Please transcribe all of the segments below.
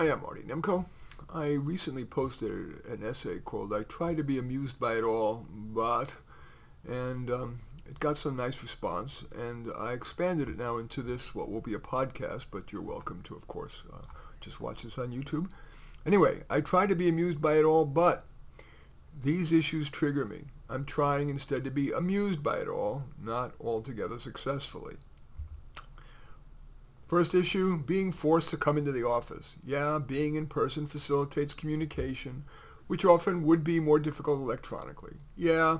Hi, I'm Marty Nemko. I recently posted an essay called I Try to Be Amused by It All, but, and it got some nice response, and I expanded it now into this, what will be a podcast, but you're welcome to, of course, just watch this on YouTube. Anyway, I try to be amused by it all, but these issues trigger me. I'm trying instead to be amused by it all, not altogether successfully. First issue, being forced to come into the office. Yeah, being in person facilitates communication, which often would be more difficult electronically. Yeah,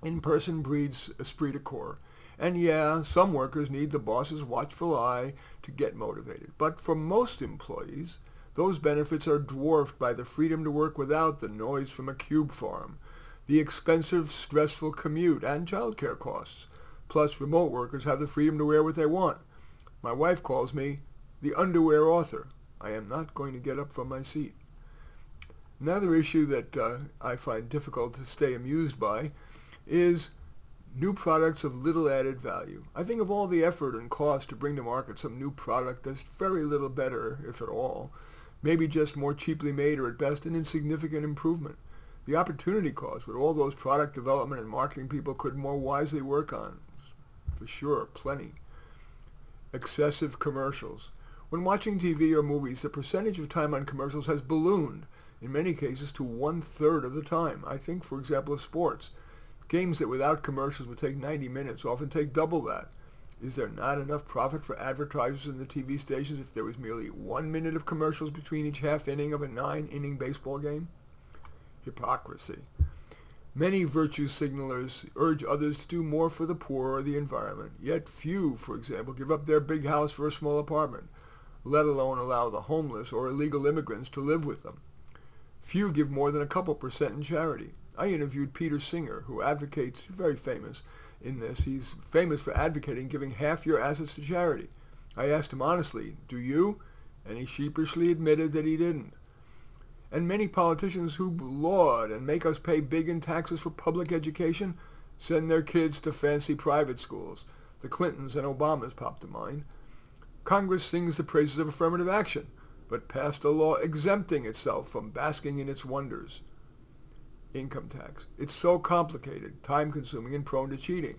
in person breeds esprit de corps. And yeah, some workers need the boss's watchful eye to get motivated. But for most employees, those benefits are dwarfed by the freedom to work without the noise from a cube farm, the expensive, stressful commute, and childcare costs. Plus, remote workers have the freedom to wear what they want. My wife calls me the underwear author. I am not going to get up from my seat. Another issue that I find difficult to stay amused by is new products of little added value. I think of all the effort and cost to bring to market some new product that's very little better, if at all, maybe just more cheaply made or at best an insignificant improvement. The opportunity cost, what all those product development and marketing people could more wisely work on, for sure, plenty. Excessive commercials. When watching TV or movies, the percentage of time on commercials has ballooned, in many cases to 1/3 of the time. I think, for example, of sports. Games that without commercials would take 90 minutes often take double that. Is there not enough profit for advertisers in the TV stations if there was merely 1 minute of commercials between each half inning of a 9-inning baseball game? Hypocrisy. Many virtue signalers urge others to do more for the poor or the environment, yet few, for example, give up their big house for a small apartment, let alone allow the homeless or illegal immigrants to live with them. Few give more than a couple percent in charity. I interviewed Peter Singer, who advocates, very famous in this, he's famous for advocating giving half your assets to charity. I asked him honestly, do you? And he sheepishly admitted that he didn't. And many politicians who laud and make us pay big in taxes for public education send their kids to fancy private schools. The Clintons and Obamas pop to mind. Congress sings the praises of affirmative action, but passed a law exempting itself from basking in its wonders. Income tax. It's so complicated, time-consuming, and prone to cheating.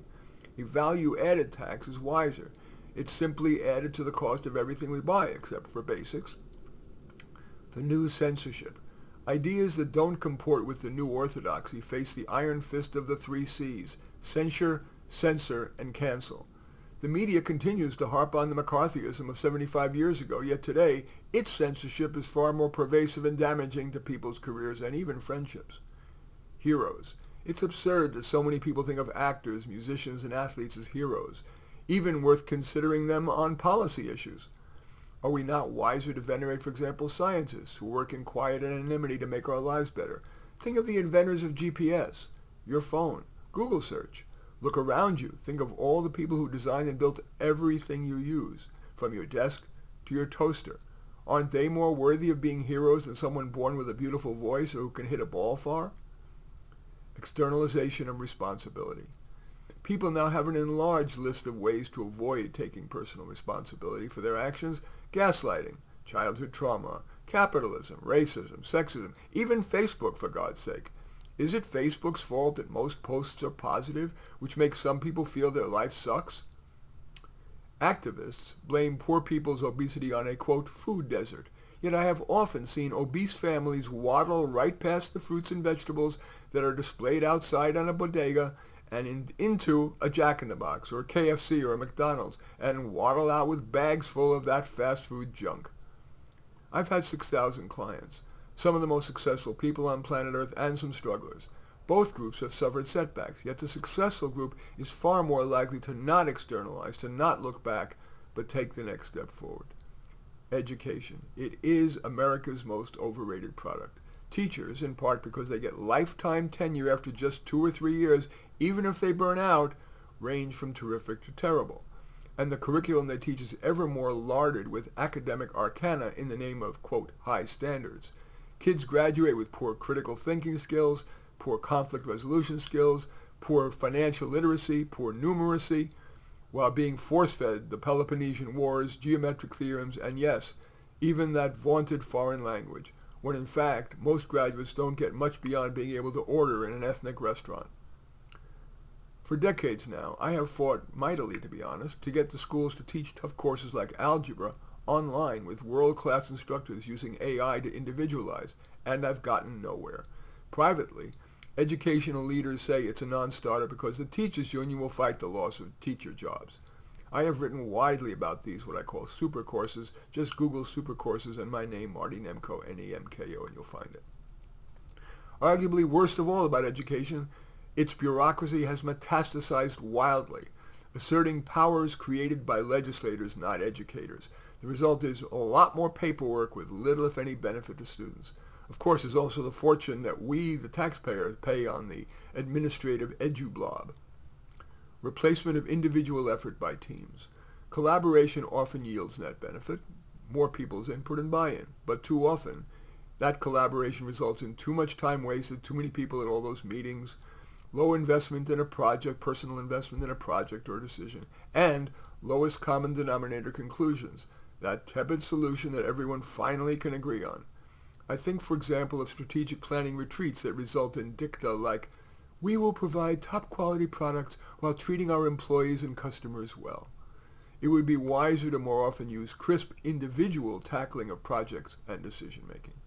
A value-added tax is wiser. It's simply added to the cost of everything we buy, except for basics. The new censorship. Ideas that don't comport with the new orthodoxy face the iron fist of the 3 C's: censure, censor, and cancel. The media continues to harp on the McCarthyism of 75 years ago, yet today its censorship is far more pervasive and damaging to people's careers and even friendships. Heroes. It's absurd that so many people think of actors, musicians, and athletes as heroes, even worth considering them on policy issues. Are we not wiser to venerate, for example, scientists who work in quiet anonymity to make our lives better? Think of the inventors of GPS, your phone, Google search. Look around you. Think of all the people who designed and built everything you use, from your desk to your toaster. Aren't they more worthy of being heroes than someone born with a beautiful voice or who can hit a ball far? Externalization of responsibility. People now have an enlarged list of ways to avoid taking personal responsibility for their actions: gaslighting, childhood trauma, capitalism, racism, sexism, even Facebook, for God's sake. Is it Facebook's fault that most posts are positive, which makes some people feel their life sucks? Activists blame poor people's obesity on a, quote, food desert. Yet I have often seen obese families waddle right past the fruits and vegetables that are displayed outside on a bodega and into a Jack-in-the-Box or a KFC or a McDonald's and waddle out with bags full of that fast food junk. I've had 6,000 clients, some of the most successful people on planet Earth and some strugglers. Both groups have suffered setbacks, yet the successful group is far more likely to not externalize, to not look back, but take the next step forward. Education. It is America's most overrated product. Teachers, in part because they get lifetime tenure after just 2 or 3 years, even if they burn out, range from terrific to terrible. And the curriculum they teach is ever more larded with academic arcana in the name of, quote, high standards. Kids graduate with poor critical thinking skills, poor conflict resolution skills, poor financial literacy, poor numeracy, while being force-fed the Peloponnesian Wars, geometric theorems, and yes, even that vaunted foreign language, when in fact most graduates don't get much beyond being able to order in an ethnic restaurant. For decades now, I have fought mightily, to be honest, to get the schools to teach tough courses like algebra online with world-class instructors using AI to individualize, and I've gotten nowhere. Privately, educational leaders say it's a non-starter because the teachers' union will fight the loss of teacher jobs. I have written widely about these, what I call super courses. Just Google super courses and my name, Marty Nemko, Nemko, and you'll find it. Arguably worst of all about education, its bureaucracy has metastasized wildly, asserting powers created by legislators, not educators. The result is a lot more paperwork with little, if any, benefit to students. Of course, there's also the fortune that we, the taxpayers, pay on the administrative edublob. Replacement of individual effort by teams. Collaboration often yields net benefit, more people's input and buy-in, but too often, that collaboration results in too much time wasted, too many people at all those meetings, low investment in a project, personal investment in a project or decision, and lowest common denominator conclusions, that tepid solution that everyone finally can agree on. I think, for example, of strategic planning retreats that result in dicta like, "We will provide top-quality products while treating our employees and customers well." It would be wiser to more often use crisp individual tackling of projects and decision-making.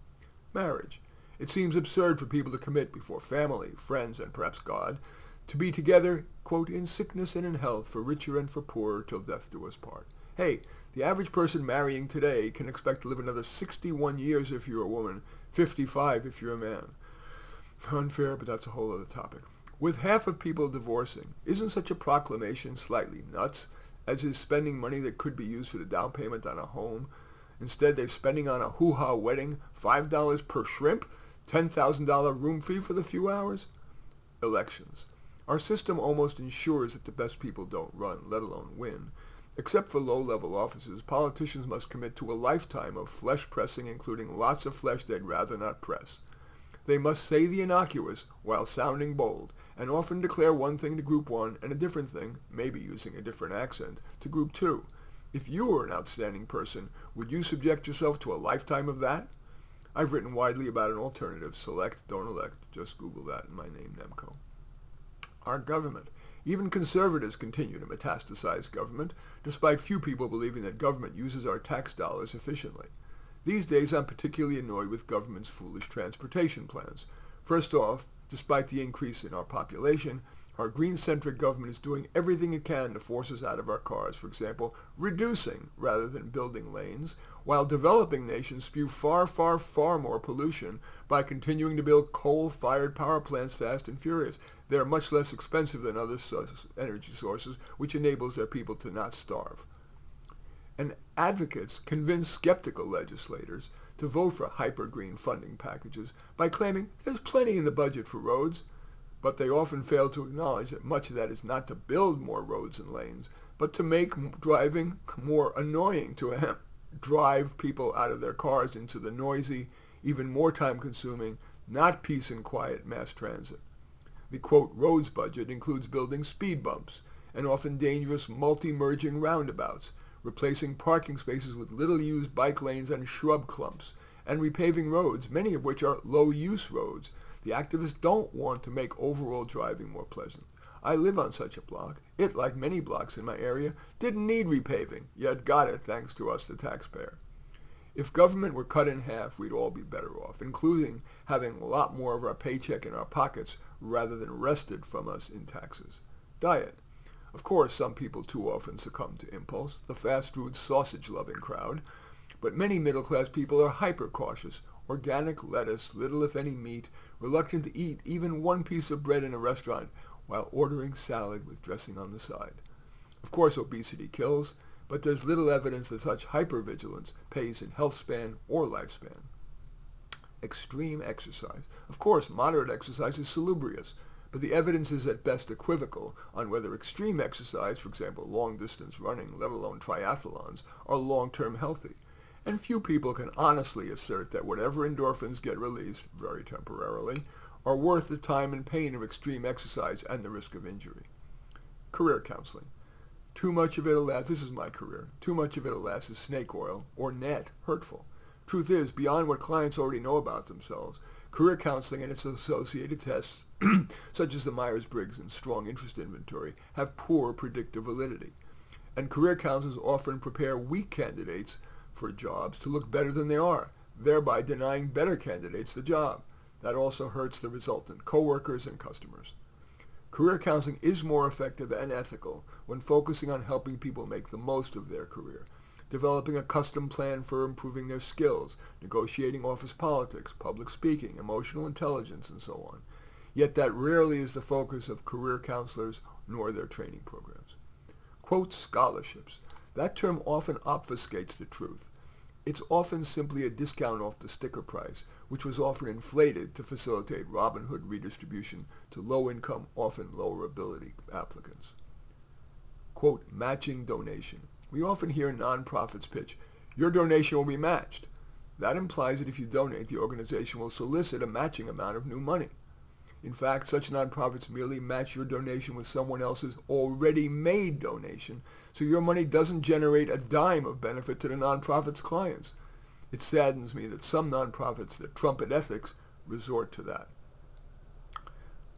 Marriage. It seems absurd for people to commit before family, friends, and perhaps God, to be together, quote, "in sickness and in health, for richer and for poorer, till death do us part." Hey, the average person marrying today can expect to live another 61 years if you're a woman, 55 if you're a man. Unfair, but that's a whole other topic. With half of people divorcing, isn't such a proclamation slightly nuts, as is spending money that could be used for the down payment on a home? Instead, they're spending on a hoo-ha wedding, $5 per shrimp, $10,000 room fee for the few hours? Elections. Our system almost ensures that the best people don't run, let alone win. Except for low-level offices, politicians must commit to a lifetime of flesh pressing, including lots of flesh they'd rather not press. They must say the innocuous while sounding bold, and often declare one thing to Group 1 and a different thing, maybe using a different accent, to Group 2. If you were an outstanding person, would you subject yourself to a lifetime of that? I've written widely about an alternative. Select, don't elect. Just Google that in my name, Nemko. Our government. Even conservatives continue to metastasize government, despite few people believing that government uses our tax dollars efficiently. These days, I'm particularly annoyed with government's foolish transportation plans. First off, despite the increase in our population, our green-centric government is doing everything it can to force us out of our cars, for example, reducing rather than building lanes, while developing nations spew far, far, far more pollution by continuing to build coal-fired power plants fast and furious. They are much less expensive than other energy sources, which enables their people to not starve. And advocates convince skeptical legislators to vote for hyper-green funding packages by claiming there's plenty in the budget for roads, but they often fail to acknowledge that much of that is not to build more roads and lanes, but to make driving more annoying, to drive people out of their cars into the noisy, even more time-consuming, not peace and quiet mass transit. The, quote, roads budget includes building speed bumps and often dangerous multi-merging roundabouts, replacing parking spaces with little-used bike lanes and shrub clumps, and repaving roads, many of which are low-use roads. The activists don't want to make overall driving more pleasant. I live on such a block. It, like many blocks in my area, didn't need repaving, yet got it thanks to us, the taxpayer. If government were cut in half, we'd all be better off, including having a lot more of our paycheck in our pockets rather than wrested from us in taxes. Diet. Of course, some people too often succumb to impulse, the fast-food sausage-loving crowd, but many middle-class people are hyper-cautious. Organic lettuce, little if any meat, reluctant to eat even one piece of bread in a restaurant while ordering salad with dressing on the side. Of course, obesity kills, but there's little evidence that such hypervigilance pays in health span or lifespan. Extreme exercise. Of course, moderate exercise is salubrious, but the evidence is at best equivocal on whether extreme exercise, for example, long-distance running, let alone triathlons, are long-term healthy. And few people can honestly assert that whatever endorphins get released, very temporarily, are worth the time and pain of extreme exercise and the risk of injury. Career counseling. Too much of it, alas, this is my career. Too much of it, alas, is snake oil or net hurtful. Truth is, beyond what clients already know about themselves, career counseling and its associated tests, such as the Myers-Briggs and Strong Interest Inventory, have poor predictive validity. And career counselors often prepare weak candidates for jobs to look better than they are, thereby denying better candidates the job. That also hurts the resultant coworkers and customers. Career counseling is more effective and ethical when focusing on helping people make the most of their career, developing a custom plan for improving their skills, negotiating office politics, public speaking, emotional intelligence, and so on. Yet that rarely is the focus of career counselors nor their training programs. Quote, scholarships. That term often obfuscates the truth. It's often simply a discount off the sticker price, which was often inflated to facilitate Robin Hood redistribution to low-income, often lower-ability applicants. Quote, matching donation. We often hear nonprofits pitch, your donation will be matched. That implies that if you donate, the organization will solicit a matching amount of new money. In fact, such nonprofits merely match your donation with someone else's already made donation, so your money doesn't generate a dime of benefit to the nonprofit's clients. It saddens me that some nonprofits that trumpet ethics resort to that.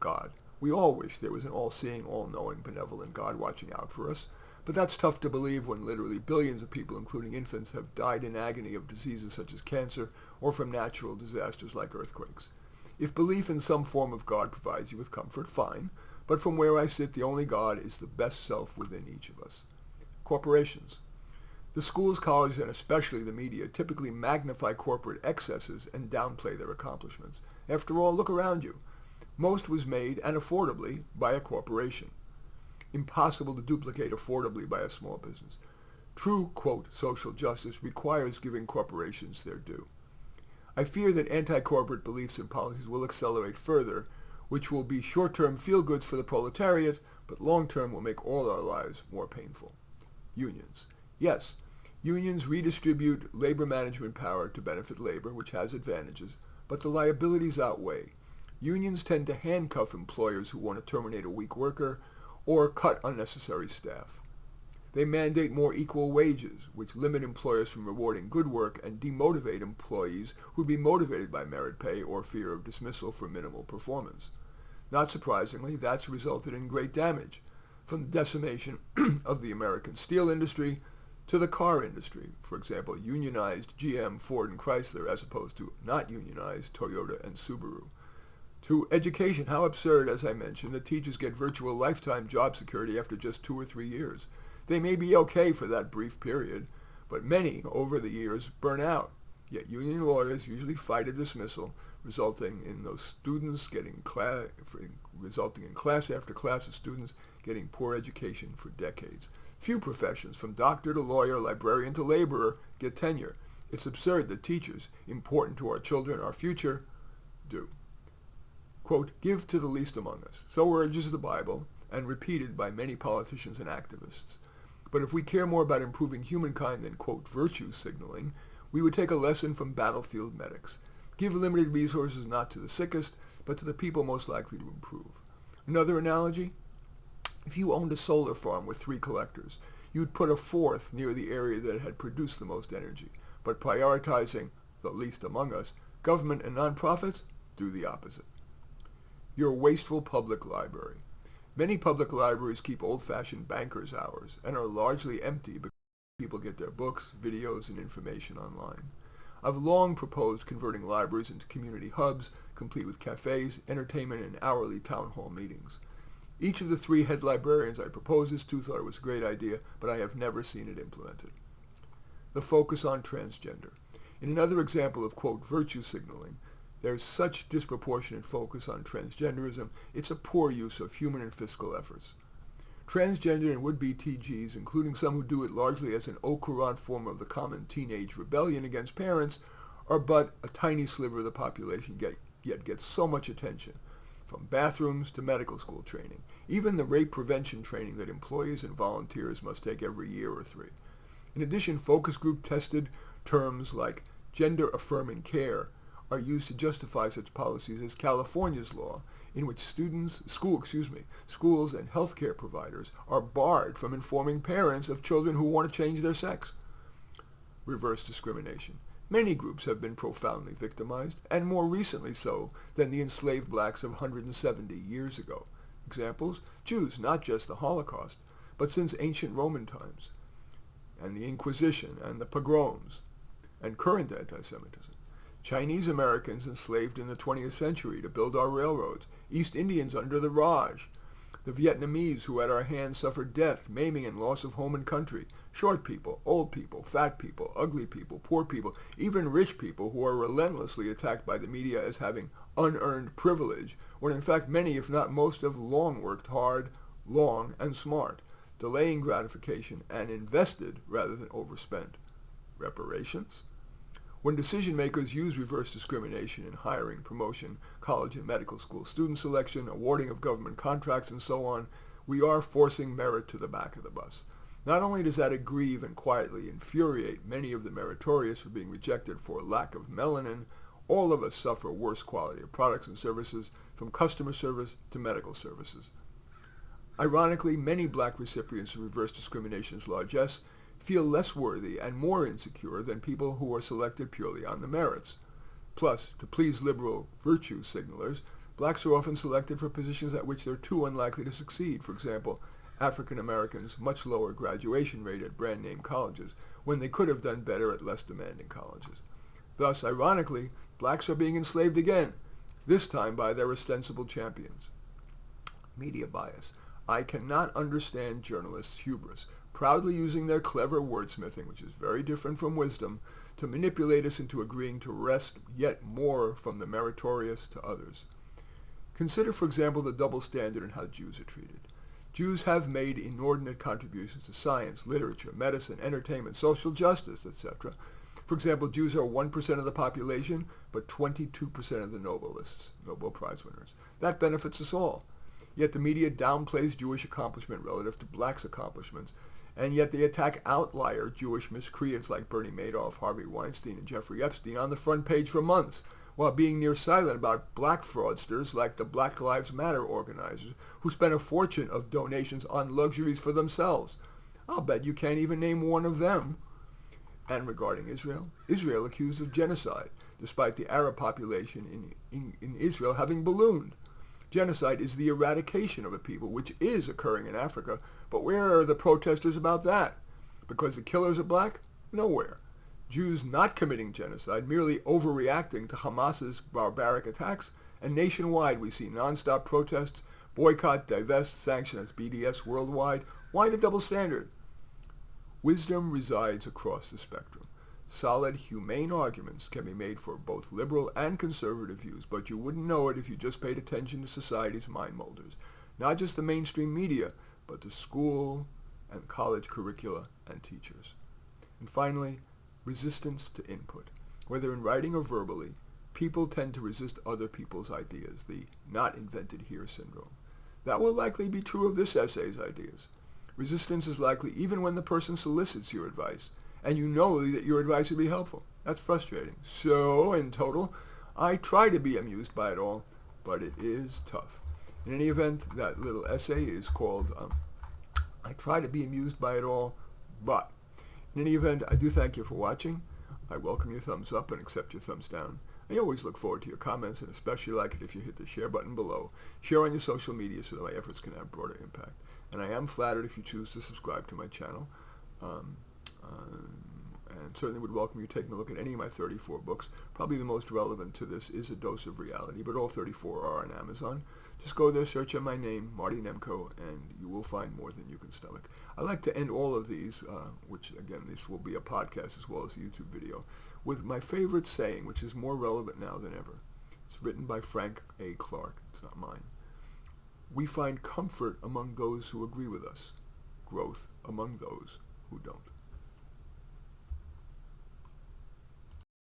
God. We all wish there was an all-seeing, all-knowing, benevolent God watching out for us, but that's tough to believe when literally billions of people, including infants, have died in agony of diseases such as cancer or from natural disasters like earthquakes. If belief in some form of God provides you with comfort, fine, but from where I sit, the only God is the best self within each of us. Corporations. The schools, colleges, and especially the media typically magnify corporate excesses and downplay their accomplishments. After all, look around you. Most was made, and affordably, by a corporation. Impossible to duplicate affordably by a small business. True, quote, social justice requires giving corporations their due. I fear that anti-corporate beliefs and policies will accelerate further, which will be short-term feel-goods for the proletariat, but long-term will make all our lives more painful. Unions. Yes, unions redistribute labor management power to benefit labor, which has advantages, but the liabilities outweigh. Unions tend to handcuff employers who want to terminate a weak worker or cut unnecessary staff. They mandate more equal wages, which limit employers from rewarding good work and demotivate employees who would be motivated by merit pay or fear of dismissal for minimal performance. Not surprisingly, that's resulted in great damage, from the decimation of the American steel industry to the car industry, for example, unionized GM, Ford, and Chrysler as opposed to not unionized Toyota and Subaru. To education, how absurd, as I mentioned, that teachers get virtual lifetime job security after just 2 or 3 years. They may be okay for that brief period, but many, over the years, burn out. Yet union lawyers usually fight a dismissal, resulting in class after class of students getting poor education for decades. Few professions, from doctor to lawyer, librarian to laborer, get tenure. It's absurd that teachers, important to our children, our future, do. Quote, give to the least among us. So urges the Bible, and repeated by many politicians and activists. But if we care more about improving humankind than, quote, virtue signaling, we would take a lesson from battlefield medics. Give limited resources not to the sickest, but to the people most likely to improve. Another analogy? If you owned a solar farm with 3 collectors, you'd put a 4th near the area that had produced the most energy. But prioritizing the least among us, government and nonprofits do the opposite. Your wasteful public library. Many public libraries keep old-fashioned bankers' hours and are largely empty because people get their books, videos, and information online. I've long proposed converting libraries into community hubs, complete with cafes, entertainment, and hourly town hall meetings. Each of the 3 head librarians I proposed this to thought it was a great idea, but I have never seen it implemented. The focus on transgender. In another example of, quote, virtue signaling, there's such disproportionate focus on transgenderism, it's a poor use of human and fiscal efforts. Transgender and would-be TGs, including some who do it largely as an au courant form of the common teenage rebellion against parents, are but a tiny sliver of the population, yet get so much attention, from bathrooms to medical school training, even the rape prevention training that employees and volunteers must take every year or 3. In addition, focus group tested terms like gender-affirming care are used to justify such policies as California's law, in which schools and healthcare providers are barred from informing parents of children who want to change their sex. Reverse discrimination. Many groups have been profoundly victimized, and more recently so than the enslaved blacks of 170 years ago. Examples: Jews, not just the Holocaust, but since ancient Roman times, and the Inquisition and the pogroms, and current anti-Semitism. Chinese Americans enslaved in the 20th century to build our railroads, East Indians under the Raj, the Vietnamese who at our hands suffered death, maiming, and loss of home and country, short people, old people, fat people, ugly people, poor people, even rich people who are relentlessly attacked by the media as having unearned privilege, when in fact many, if not most, have long worked hard, long, and smart, delaying gratification, and invested rather than overspent. Reparations? When decision makers use reverse discrimination in hiring, promotion, college and medical school student selection, awarding of government contracts, and so on, we are forcing merit to the back of the bus. Not only does that aggrieve and quietly infuriate many of the meritorious for being rejected for lack of melanin, all of us suffer worse quality of products and services, from customer service to medical services. Ironically, many black recipients of reverse discrimination's largesse feel less worthy and more insecure than people who are selected purely on the merits. Plus, to please liberal virtue signalers, blacks are often selected for positions at which they're too unlikely to succeed. For example, African Americans' much lower graduation rate at brand-name colleges, when they could have done better at less demanding colleges. Thus, ironically, blacks are being enslaved again, this time by their ostensible champions. Media bias. I cannot understand journalists' hubris, proudly using their clever wordsmithing, which is very different from wisdom, to manipulate us into agreeing to wrest yet more from the meritorious to others. Consider, for example, the double standard in how Jews are treated. Jews have made inordinate contributions to science, literature, medicine, entertainment, social justice, etc. For example, Jews are 1% of the population, but 22% of the Nobelists, Nobel Prize winners. That benefits us all. Yet the media downplays Jewish accomplishment relative to blacks' accomplishments, and yet they attack outlier Jewish miscreants like Bernie Madoff, Harvey Weinstein, and Jeffrey Epstein on the front page for months, while being near silent about black fraudsters like the Black Lives Matter organizers, who spent a fortune of donations on luxuries for themselves. I'll bet you can't even name one of them. And regarding Israel, Israel accused of genocide, despite the Arab population in Israel having ballooned. Genocide is the eradication of a people, which is occurring in Africa, but where are the protesters about that? Because the killers are black? Nowhere. Jews not committing genocide, merely overreacting to Hamas's barbaric attacks, and nationwide we see nonstop protests, boycott, divest, sanction as BDS worldwide. Why the double standard? Wisdom resides across the spectrum. Solid, humane arguments can be made for both liberal and conservative views, but you wouldn't know it if you just paid attention to society's mind molders. Not just the mainstream media, but the school and college curricula and teachers. And finally, resistance to input. Whether in writing or verbally, people tend to resist other people's ideas, the not invented here syndrome. That will likely be true of this essay's ideas. Resistance is likely even when the person solicits your advice, and you know that your advice would be helpful. That's frustrating. So, in total, I try to be amused by it all, but it is tough. In any event, that little essay is called, I try to be amused by it all, but. In any event, I do thank you for watching. I welcome your thumbs up and accept your thumbs down. I always look forward to your comments, and especially like it if you hit the share button below. Share on your social media so that my efforts can have broader impact. And I am flattered if you choose to subscribe to my channel. And certainly would welcome you taking a look at any of my 34 books. Probably the most relevant to this is A Dose of Reality, but all 34 are on Amazon. Just go there, search on my name, Marty Nemko, and you will find more than you can stomach. I like to end all of these, which again, this will be a podcast as well as a YouTube video, with my favorite saying, which is more relevant now than ever. It's written by Frank A. Clark. It's not mine. We find comfort among those who agree with us, growth among those who don't.